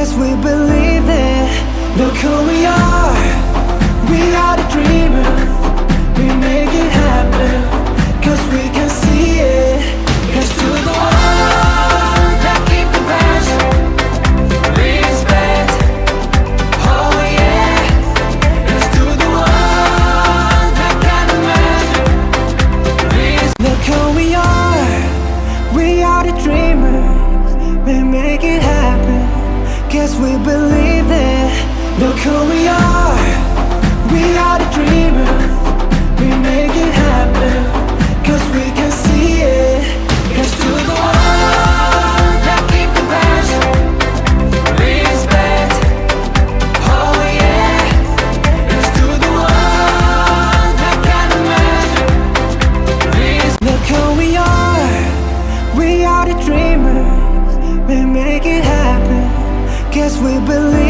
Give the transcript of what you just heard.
Guess we believe it. Look who we are. We are the dreamers. We make it happen. Cause we can see it. Here's to the ones that keep the passion. Respect. Oh yeah. Here's to the ones that can't imagine. Look who we are. We are the dreamers. We make it happen. Guess we believe it. Look who we are. We are the dreamers. We make it happen. Cause we can see it. Here's to the ones that keep the passion. Respect. Oh yeah. Here's to the ones that can't imagine. Look who we are. We are the dreamers. We make it happen. Guess we believe